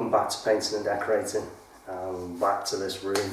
Welcome back to painting and decorating, back to this room.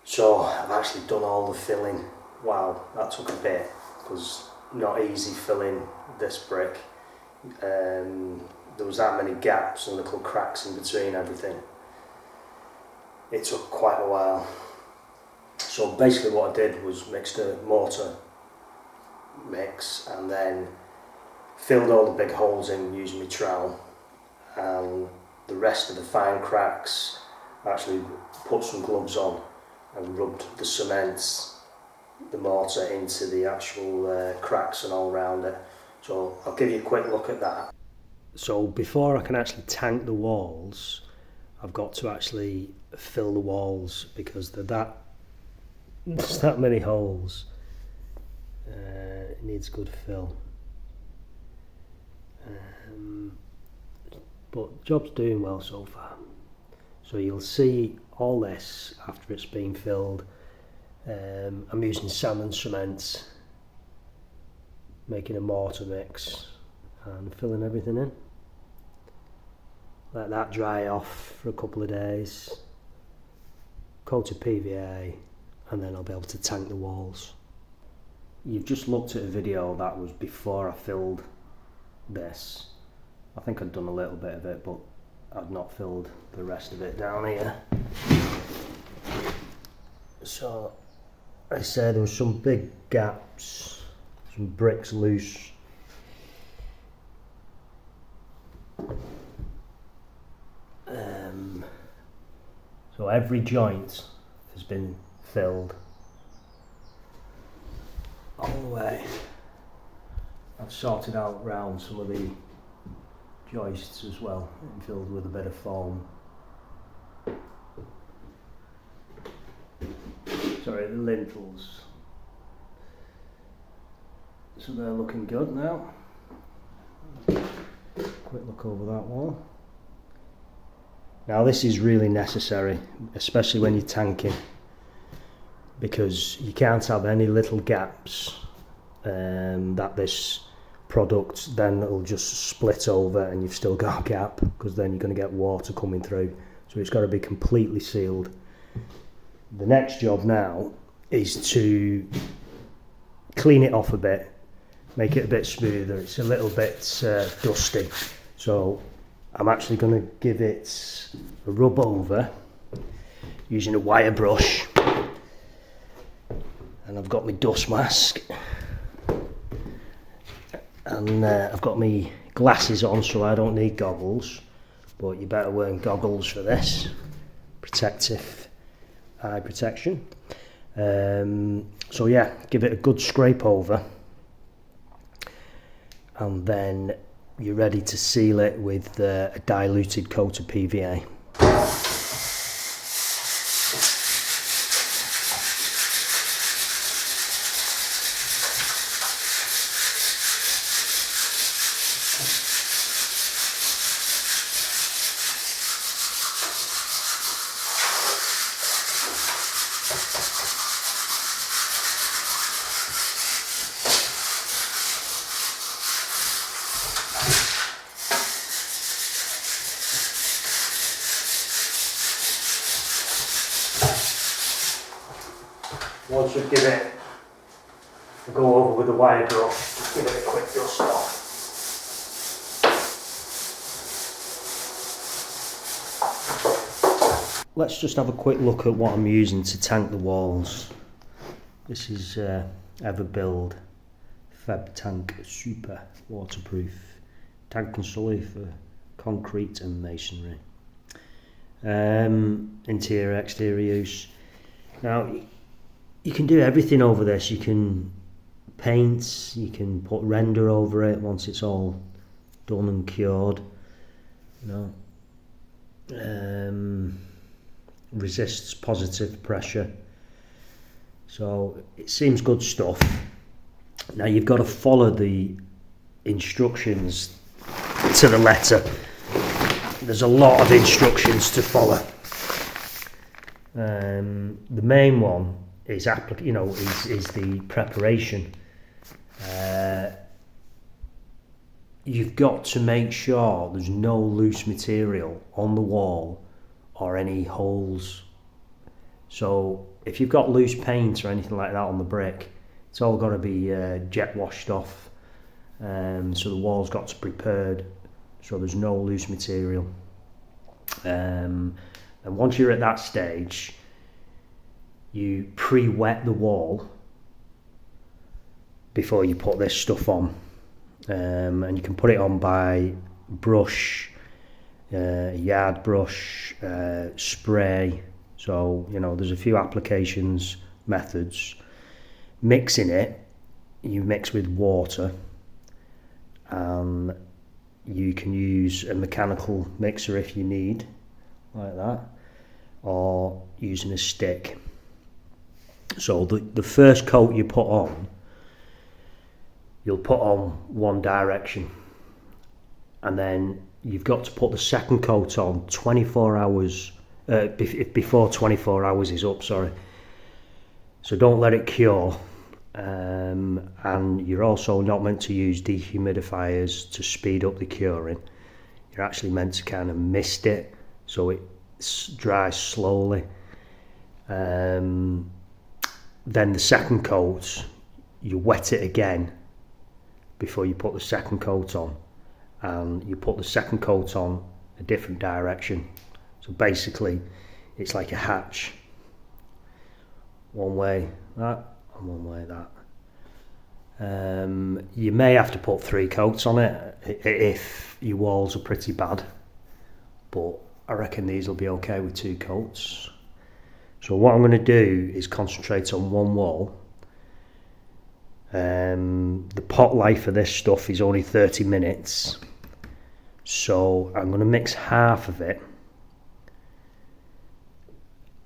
So I've actually done all the filling. Wow, that took a bit, because not easy filling this brick. There was that many gaps and little cracks in between everything. It took quite a while. So basically what I did was mixed a mortar mix and then filled all the big holes in using my trowel, and the rest of the fine cracks I actually put some gloves on and rubbed the cement, the mortar, into the actual cracks and all around it. So I'll give you a quick look at that. So before I can actually tank the walls, I've got to actually fill the walls, because there's that many holes. It needs good fill. But the job's doing well so far. So you'll see all this after it's been filled. I'm using sand and cement, making a mortar mix and filling everything in. Let that dry off for a couple of days, coat of PVA, and then I'll be able to tank the walls. You've just looked at a video that was before I filled this. I think I'd done a little bit of it, but I'd not filled the rest of it down here. So I said there was some big gaps, some bricks loose. So every joint has been filled all the way. I've sorted out round some of the joists as well, and filled with a bit of foam. Sorry, the lintels. So they're looking good now. Quick look over that wall. Now this is really necessary, especially when you're tanking, because you can't have any little gaps that this product then it'll just split over and you've still got a gap, because then you're going to get water coming through. So it's got to be completely sealed. The next job now is to clean it off a bit, make it a bit smoother. It's a little bit dusty, so I'm actually going to give it a rub over using a wire brush, and I've got my dust mask, and I've got my glasses on, so I don't need goggles, but you better wear goggles for this, protective eye protection. So yeah, give it a good scrape over, and then you're ready to seal it with a diluted coat of PVA. Once you give it a go over with the wire brush, just give it a quick dust off. Let's just have a quick look at what I'm using to tank the walls. This is Everbuild Feb Tank Super Waterproof Tank and Sully for concrete and masonry. Interior, exterior use. Now, you can do everything over this. You can paint, you can put render over it once it's all done and cured. You know, resists positive pressure. So it seems good stuff. Now you've got to follow the instructions to the letter. There's a lot of instructions to follow. The main one is is the preparation. you've got to make sure there's no loose material on the wall or any holes. So if you've got loose paint or anything like that on the brick, it's all got to be jet washed off. So the wall's got to be prepared so there's no loose material. And once you're at that stage, you pre-wet the wall before you put this stuff on. And you can put it on by brush, yard brush, spray. So, you know, there's a few applications, methods. Mixing it, you mix with water, and you can use a mechanical mixer if you need, like that, or using a stick. So the first coat you put on, you'll put on one direction, and then you've got to put the second coat on 24 hours, before 24 hours is up, sorry. So don't let it cure, and you're also not meant to use dehumidifiers to speed up the curing. You're actually meant to kind of mist it so it dries slowly. Then the second coat, you wet it again before you put the second coat on, and you put the second coat on a different direction. So basically it's like a hatch, one way that and one way that. You may have to put 3 coats on it if your walls are pretty bad, but I reckon these will be okay with 2 coats. So what I'm going to do is concentrate on one wall. The pot life of this stuff is only 30 minutes, so I'm going to mix half of it,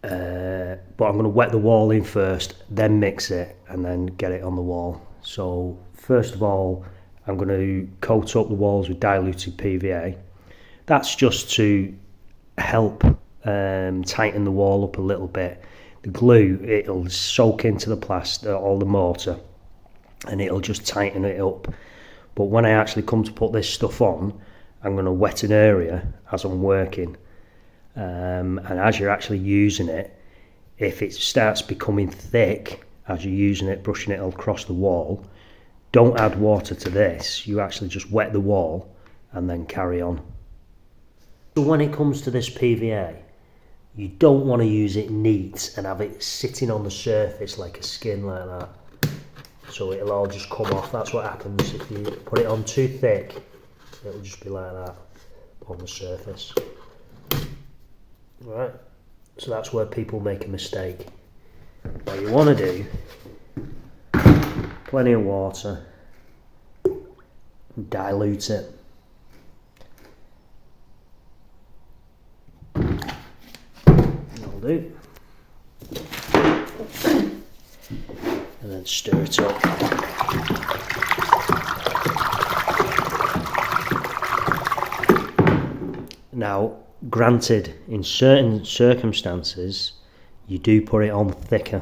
but I'm going to wet the wall in first, then mix it, and then get it on the wall. So first of all, I'm going to coat up the walls with diluted PVA. That's just to help tighten the wall up a little bit. The glue, it'll soak into the plaster or the mortar, and it'll just tighten it up. But when I actually come to put this stuff on, I'm going to wet an area as I'm working, and as you're actually using it, if it starts becoming thick as you're using it, brushing it across the wall, don't add water to this. You actually just wet the wall and then carry on. So when it comes to this PVA, you don't want to use it neat and have it sitting on the surface like a skin like that, so it'll all just come off. That's what happens if you put it on too thick. It'll just be like that on the surface. Right, so that's where people make a mistake. What you want to do, plenty of water, dilute it. That'll do. And then stir it up. Now, granted, in certain circumstances, you do put it on thicker,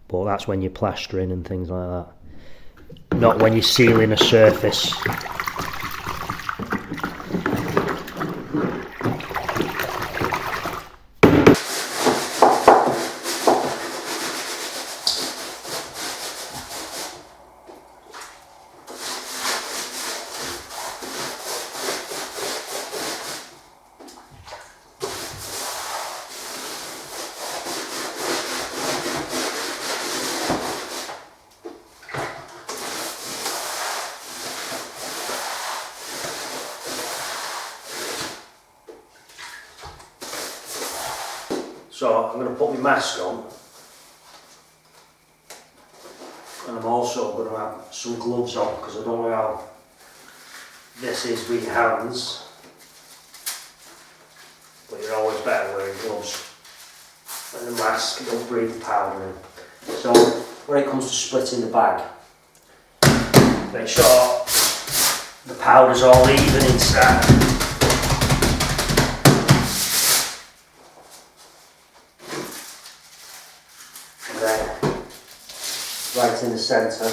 but that's when you're plastering and things like that, not when you're sealing a surface. So I'm going to put my mask on, and I'm also going to have some gloves on, because I don't know how this is with your hands, but you're always better wearing gloves and a mask. Don't breathe powder in. So when it comes to splitting the bag, make sure the powder's all even inside. Right in the centre,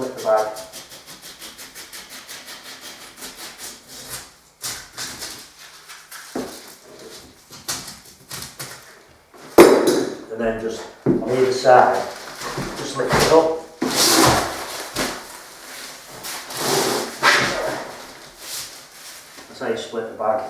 split the bag. And then just on either side, just lift it up. That's how you split the bag.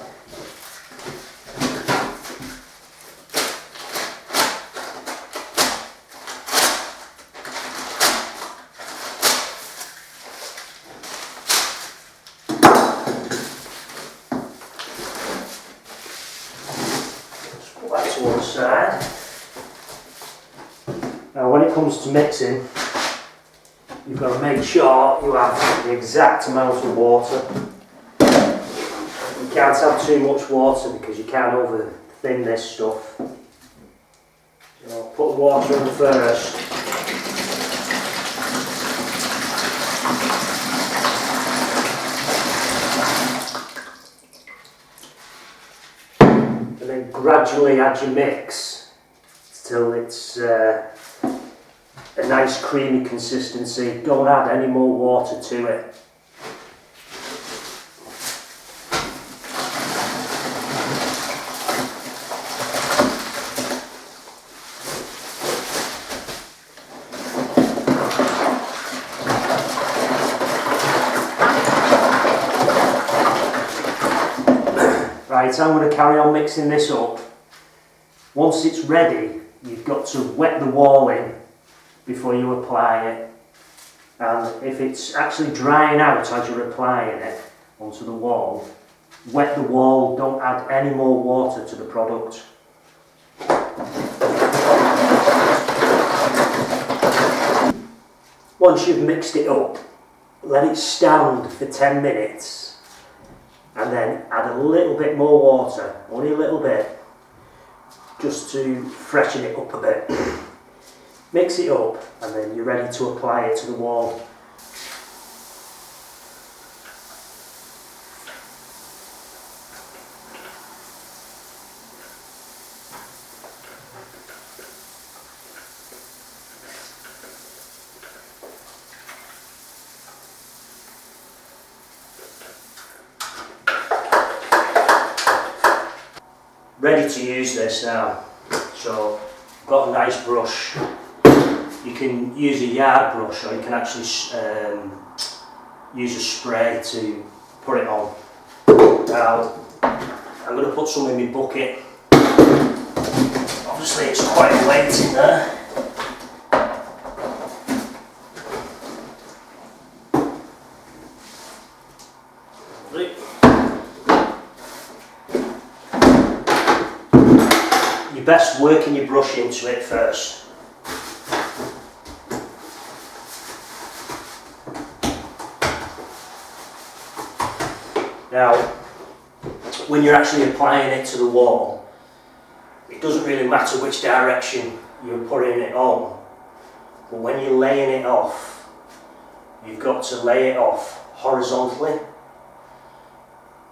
Just put that to one side. Now when it comes to mixing, you've got to make sure you have the exact amount of water. You can't have too much water because you can't over thin this stuff. So put the water in first. And then gradually add your mix till it's a nice creamy consistency. Don't add any more water to it. Right, I'm going to carry on mixing this up. Once it's ready, you've got to wet the wall in before you apply it. And if it's actually drying out as you're applying it onto the wall, wet the wall, don't add any more water to the product. Once you've mixed it up, let it stand for 10 minutes. And then add a little bit more water, only a little bit, just to freshen it up a bit. Mix it up and then you're ready to apply it to the wall. Ready to use this now. So I've got a nice brush. You can use a yard brush or you can actually use a spray to put it on. Now I'm going to put some in my bucket. Obviously it's quite a weight in there. You're best working your brush into it first. Now, when you're actually applying it to the wall, it doesn't really matter which direction you're putting it on, but when you're laying it off, you've got to lay it off horizontally.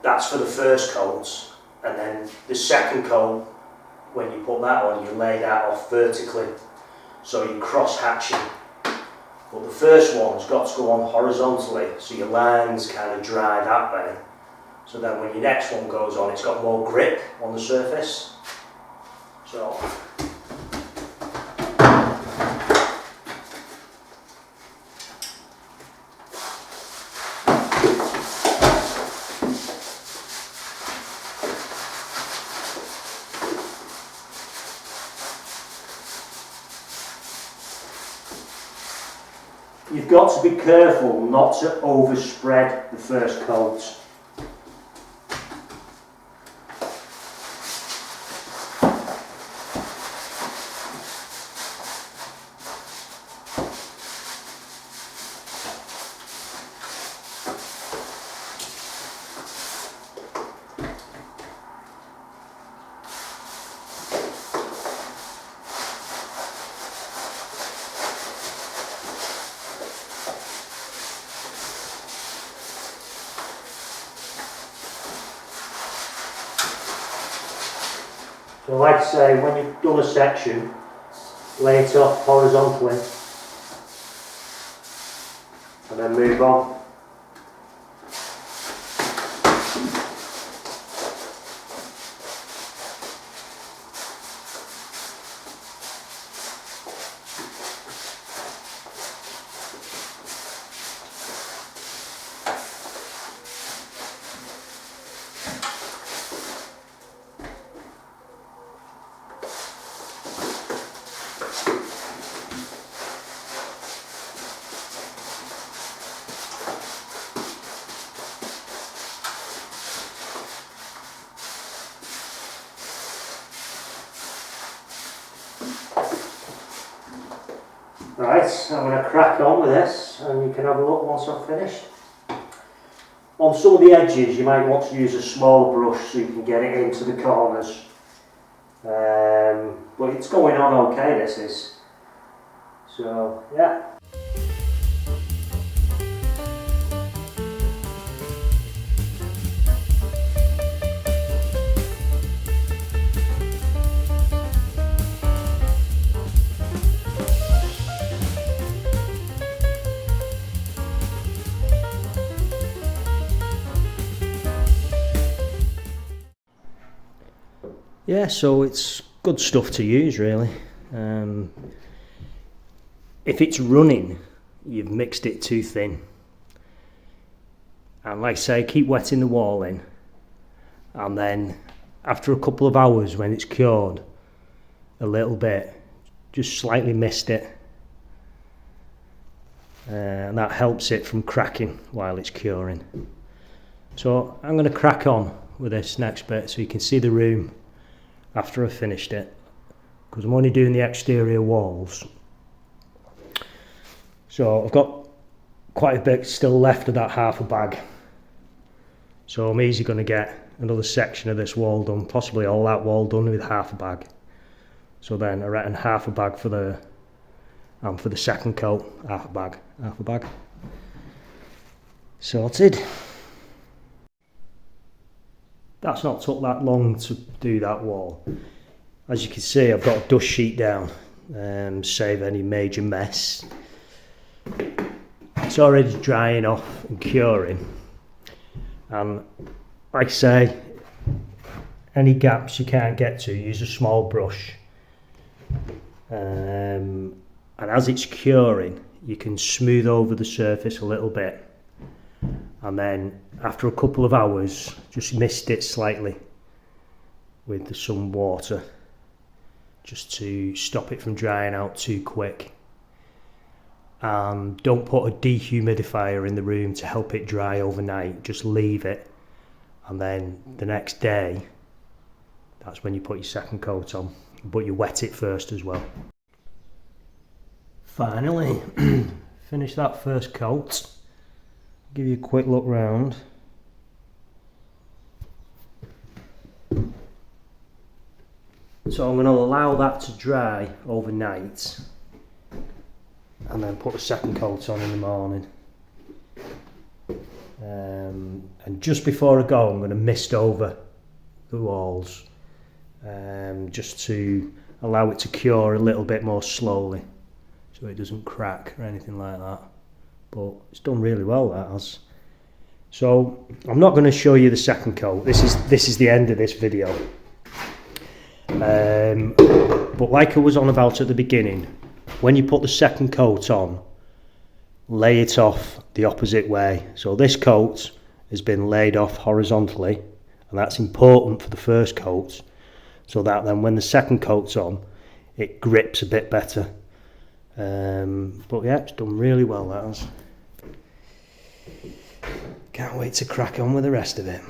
That's for the first coat, and then the second coat, when you put that on, you lay that off vertically, so you're cross-hatching. But the first one's got to go on horizontally, so your lines kind of dry that way. So then when your next one goes on, it's got more grip on the surface. So you've got to be careful not to overspread the first coat. So like I say, when you've done a section, lay it off horizontally. and then move on. Right, I'm going to crack on with this and you can have a look once I've finished. On some of the edges you might want to use a smaller brush so you can get it into the corners. But it's going on okay, this is. So, yeah. Yeah, so it's good stuff to use really. If it's running, you've mixed it too thin. And like I say, keep wetting the wall in. And then after a couple of hours when it's cured a little bit, just slightly mist it. And that helps it from cracking while it's curing. So I'm going to crack on with this next bit so you can see the room after I've finished it, because I'm only doing the exterior walls. So I've got quite a bit still left of that half a bag, so I'm easily going to get another section of this wall done, possibly all that wall done with half a bag. So then I reckon half a bag for the second coat, half a bag sorted. That's not took that long to do that wall. As you can see, I've got a dust sheet down, save any major mess. It's already drying off and curing. And like I say, any gaps you can't get to, use a small brush. And as it's curing, you can smooth over the surface a little bit. And then after a couple of hours, just mist it slightly with some water, just to stop it from drying out too quick. And don't put a dehumidifier in the room to help it dry overnight, just leave it, and then the next day, that's when you put your second coat on, but you wet it first as well. Finally, finish that first coat. Give you a quick look round. So I'm going to allow that to dry overnight and then put a second coat on in the morning. And just before I go, I'm going to mist over the walls, just to allow it to cure a little bit more slowly so it doesn't crack or anything like that. But it's done really well, that has. So I'm not going to show you the second coat. This is the end of this video. But like I was on about at the beginning, when you put the second coat on, lay it off the opposite way. So this coat has been laid off horizontally, and that's important for the first coat, so that then when the second coat's on, it grips a bit better. But yeah, it's done really well, that has. Can't wait to crack on with the rest of it.